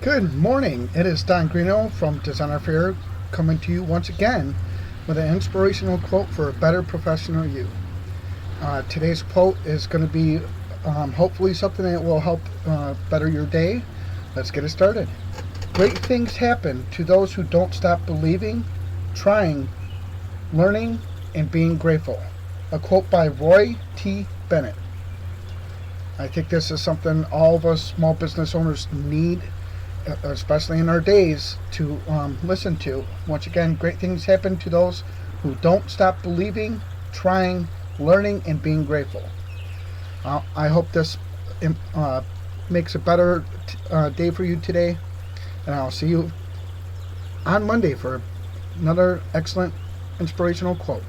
Good morning. It is Don Greeno from Designer Fair coming to you once again with an inspirational quote for a better professional you. Today's quote is going to be hopefully something that will help better your day. Let's get it started. Great things happen to those who don't stop believing, trying, learning, and being grateful. A quote by Roy T. Bennett. I think this is something all of us small business owners need, especially in our days, to listen to. Once again, great things happen to those who don't stop believing, trying, learning, and being grateful. I hope this makes a better day for you today, and I'll see you on Monday for another excellent inspirational quote.